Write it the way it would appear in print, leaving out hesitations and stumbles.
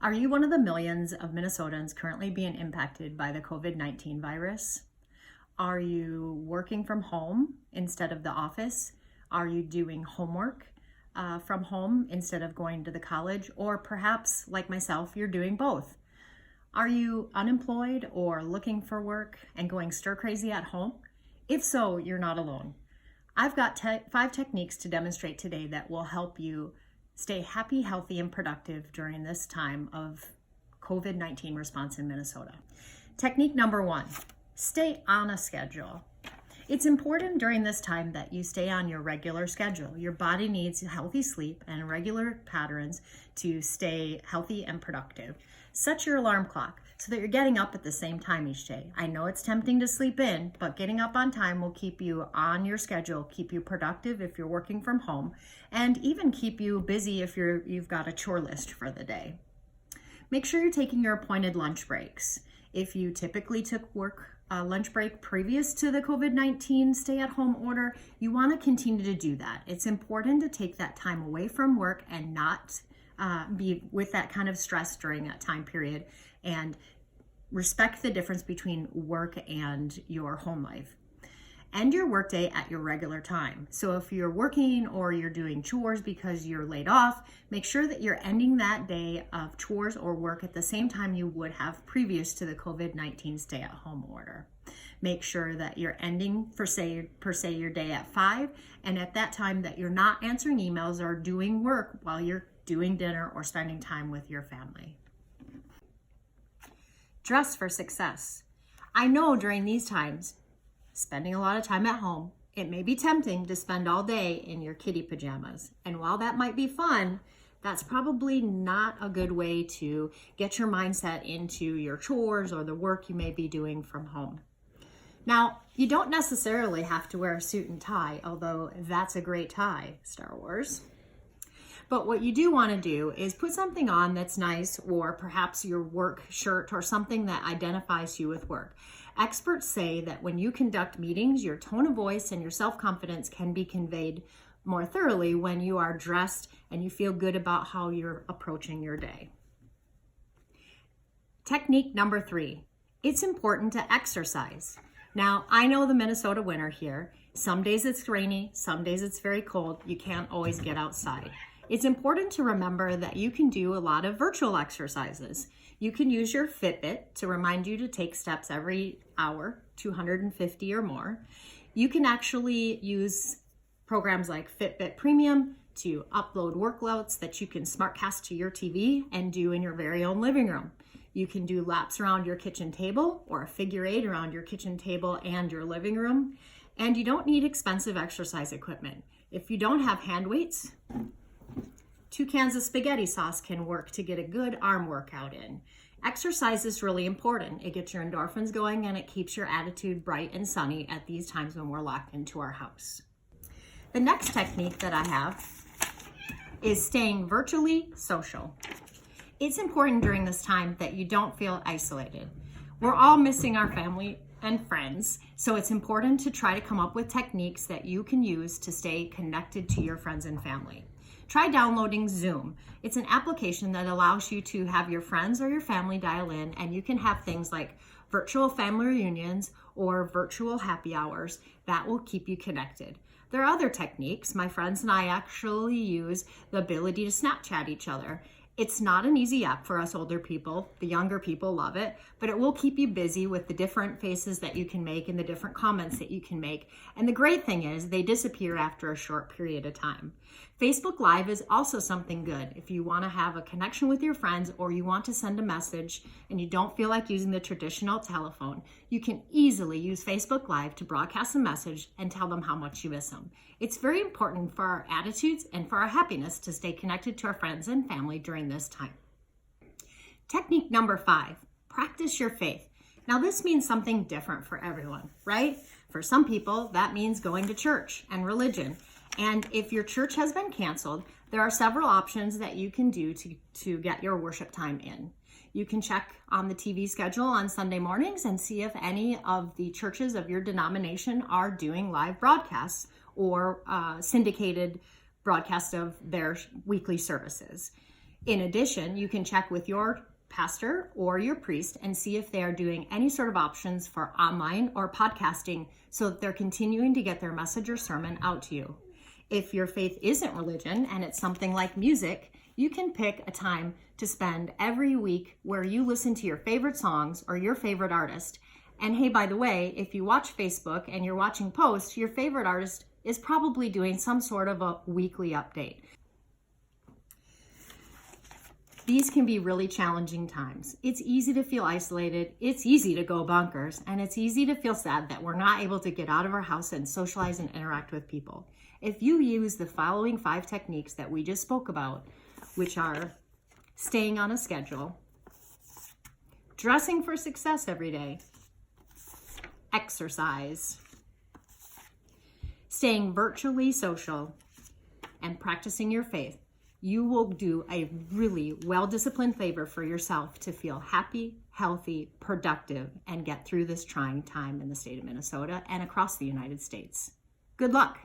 Are you one of the millions of Minnesotans currently being impacted by the COVID-19 virus? Are you working from home instead of the office? Are you doing homework from home instead of going to the college? Or perhaps, like myself, you're doing both. Are you unemployed or looking for work and going stir crazy at home? If so, you're not alone. I've got 5 techniques to demonstrate today that will help you stay happy, healthy, and productive during this time of COVID-19 response in Minnesota. Technique number 1, stay on a schedule. It's important during this time that you stay on your regular schedule. Your body needs healthy sleep and regular patterns to stay healthy and productive. Set your alarm clock so that you're getting up at the same time each day. I know it's tempting to sleep in, but getting up on time will keep you on your schedule, keep you productive if you're working from home, and even keep you busy if you've got a chore list for the day. Make sure you're taking your appointed lunch breaks. If you typically took lunch break previous to the COVID-19 stay-at-home order, you want to continue to do that. It's important to take that time away from work and not be with that kind of stress during that time period, and respect the difference between work and your home life. End your workday at your regular time. So if you're working or you're doing chores because you're laid off, make sure that you're ending that day of chores or work at the same time you would have previous to the COVID-19 stay-at-home order. Make sure that you're ending per se your day at 5, and at that time that you're not answering emails or doing work while you're doing dinner or spending time with your family. Dress for success. I know during these times, spending a lot of time at home, it may be tempting to spend all day in your kitty pajamas. And while that might be fun, that's probably not a good way to get your mindset into your chores or the work you may be doing from home. Now, you don't necessarily have to wear a suit and tie, although that's a great tie, Star Wars. But what you do want to do is put something on that's nice, or perhaps your work shirt or something that identifies you with work. Experts say that when you conduct meetings, your tone of voice and your self-confidence can be conveyed more thoroughly when you are dressed and you feel good about how you're approaching your day. Technique number 3, it's important to exercise. Now, I know the Minnesota winter here. Some days it's rainy, some days it's very cold. You can't always get outside. It's important to remember that you can do a lot of virtual exercises. You can use your Fitbit to remind you to take steps every hour, 250 or more. You can actually use programs like Fitbit Premium to upload workouts that you can SmartCast to your TV and do in your very own living room. You can do laps around your kitchen table or a figure 8 around your kitchen table and your living room. And you don't need expensive exercise equipment. If you don't have hand weights, 2 cans of spaghetti sauce can work to get a good arm workout in. Exercise is really important. It gets your endorphins going and it keeps your attitude bright and sunny at these times when we're locked into our house. The next technique that I have is staying virtually social. It's important during this time that you don't feel isolated. We're all missing our family and friends, so it's important to try to come up with techniques that you can use to stay connected to your friends and family. Try downloading Zoom. It's an application that allows you to have your friends or your family dial in, and you can have things like virtual family reunions or virtual happy hours that will keep you connected. There are other techniques. My friends and I actually use the ability to Snapchat each other. It's not an easy app for us older people. The younger people love it, but it will keep you busy with the different faces that you can make and the different comments that you can make. And the great thing is they disappear after a short period of time. Facebook Live is also something good if you want to have a connection with your friends or you want to send a message and you don't feel like using the traditional telephone. You can easily use Facebook Live to broadcast a message and tell them how much you miss them. It's very important for our attitudes and for our happiness to stay connected to our friends and family during this time. Technique number 5, practice your faith. Now this means something different for everyone, right? For some people, that means going to church and religion. And if your church has been canceled, there are several options that you can do to get your worship time in. You can check on the TV schedule on Sunday mornings and see if any of the churches of your denomination are doing live broadcasts or syndicated broadcasts of their weekly services. In addition, you can check with your pastor or your priest and see if they are doing any sort of options for online or podcasting so that they're continuing to get their message or sermon out to you. If your faith isn't religion and it's something like music, you can pick a time to spend every week where you listen to your favorite songs or your favorite artist. And hey, by the way, if you watch Facebook and you're watching posts, your favorite artist is probably doing some sort of a weekly update. These can be really challenging times. It's easy to feel isolated, it's easy to go bonkers, and it's easy to feel sad that we're not able to get out of our house and socialize and interact with people. If you use the following 5 techniques that we just spoke about, which are staying on a schedule, dressing for success every day, exercise, staying virtually social, and practicing your faith, you will do a really well-disciplined favor for yourself to feel happy, healthy, productive, and get through this trying time in the state of Minnesota and across the United States. Good luck.